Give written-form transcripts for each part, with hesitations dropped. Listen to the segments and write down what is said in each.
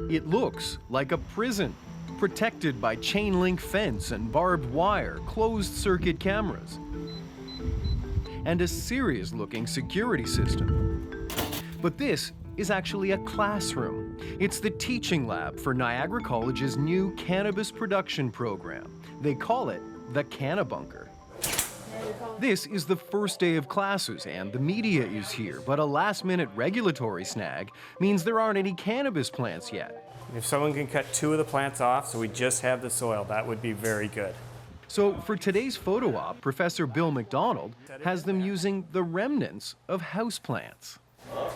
It looks like a prison, protected by chain link fence and barbed wire, closed-circuit cameras, and a serious-looking security system. But this is actually a classroom. It's the teaching lab for Niagara College's new cannabis production program. They call it the Cannabunker. This is the first day of classes and the media is here, but a last-minute regulatory snag means there aren't any cannabis plants yet. If someone can cut 2 of the plants off so we just have the soil, that would be very good. So for today's photo op, Professor Bill McDonald has them using the remnants of houseplants.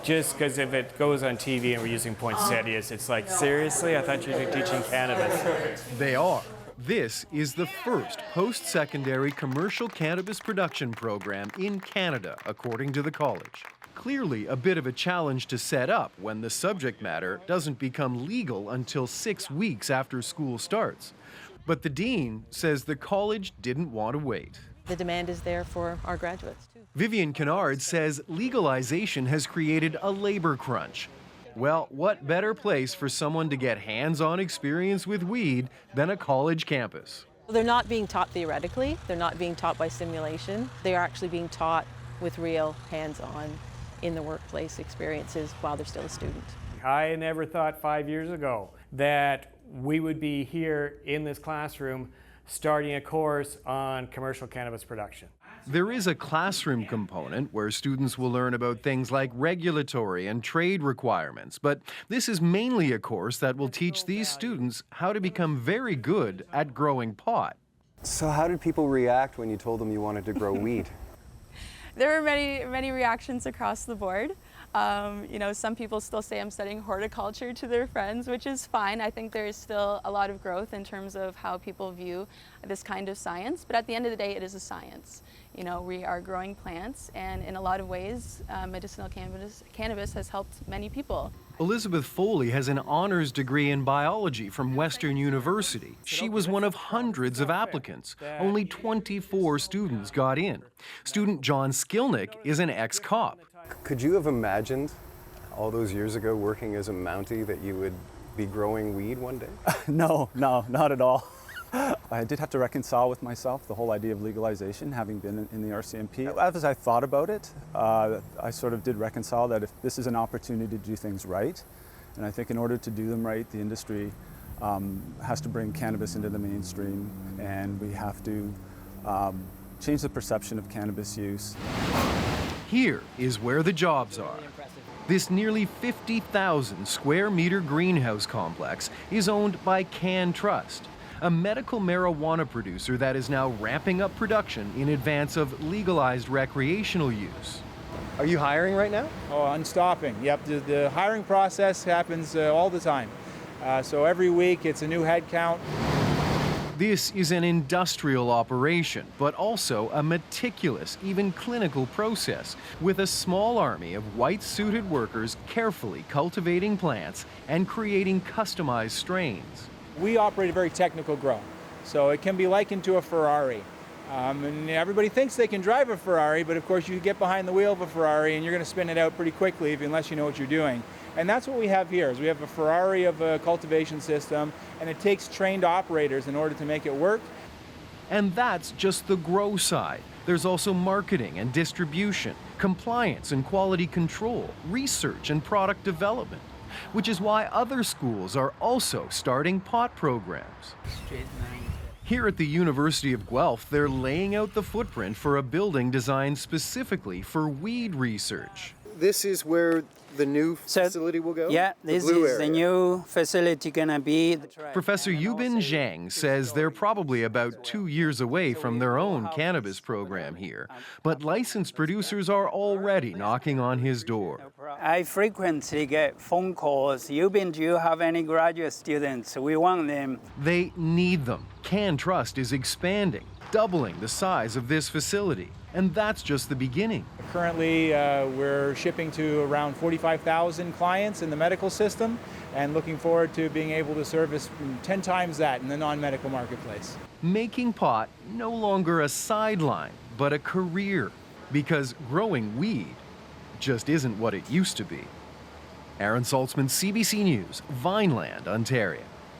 Just because if it goes on TV and we're using poinsettias, it's like, seriously? I thought you were teaching cannabis. They are. This is the first post-secondary commercial cannabis production program in Canada, according to the college. Clearly a bit of a challenge to set up when the subject matter doesn't become legal until 6 weeks after school starts. But the dean says the college didn't want to wait. The demand is there for our graduates, too. Vivian Kennard says legalization has created a labor crunch. Well, what better place for someone to get hands-on experience with weed than a college campus? They're not being taught theoretically. They're not being taught by simulation. They are actually being taught with real hands-on in the workplace experiences while they're still a student. I never thought 5 years ago that we would be here in this classroom starting a course on commercial cannabis production. There is a classroom component where students will learn about things like regulatory and trade requirements, but this is mainly a course that will teach these students how to become very good at growing pot. So how did people react when you told them you wanted to grow weed? There were many reactions across the board. Some people still say I'm studying horticulture to their friends, which is fine. I think there is still a lot of growth in terms of how people view this kind of science, but at the end of the day, it is a science. We are growing plants, and in a lot of ways, medicinal cannabis has helped many people. Elizabeth Foley has an honors degree in biology from Western University. She was one of hundreds of applicants. Only 24 students got in. Student John Skilnick is an ex-cop. Could you have imagined all those years ago working as a Mountie that you would be growing weed one day? No, not at all. I did have to reconcile with myself the whole idea of legalization, having been in the RCMP. As I thought about it, I sort of did reconcile that if this is an opportunity to do things right, and I think in order to do them right, the industry has to bring cannabis into the mainstream, and we have to change the perception of cannabis use. Here is where the jobs are. This nearly 50,000 square meter greenhouse complex is owned by CannTrust, a medical marijuana producer that is now ramping up production in advance of legalized recreational use. Are you hiring right now? Oh, unstopping. Yep, the hiring process happens all the time. So every week it's a new head count. This is an industrial operation, but also a meticulous, even clinical process, with a small army of white-suited workers carefully cultivating plants and creating customized strains. We operate a very technical grow, so it can be likened to a Ferrari. And everybody thinks they can drive a Ferrari, but of course you get behind the wheel of a Ferrari and you're going to spin it out pretty quickly unless you know what you're doing. And that's what we have here, is we have a Ferrari of a cultivation system, and it takes trained operators in order to make it work. And that's just the grow side. There's also marketing and distribution, compliance and quality control, research and product development, which is why other schools are also starting pot programs. Here at the University of Guelph, they're laying out the footprint for a building designed specifically for weed research. This is where the new facility will go? Yeah, this is the new facility gonna be. Professor Yubin Zhang says they're probably about 2 years away from their own cannabis program here, but licensed producers are already knocking on his door. I frequently get phone calls. Yubin, do you have any graduate students? We want them. They need them. CannTrust is expanding, doubling the size of this facility, and that's just the beginning. Currently, we're shipping to around 45,000 clients in the medical system and looking forward to being able to service 10 times that in the non-medical marketplace. Making pot no longer a sideline, but a career, because growing weed just isn't what it used to be. Aaron Saltzman, CBC News, Vineland, Ontario.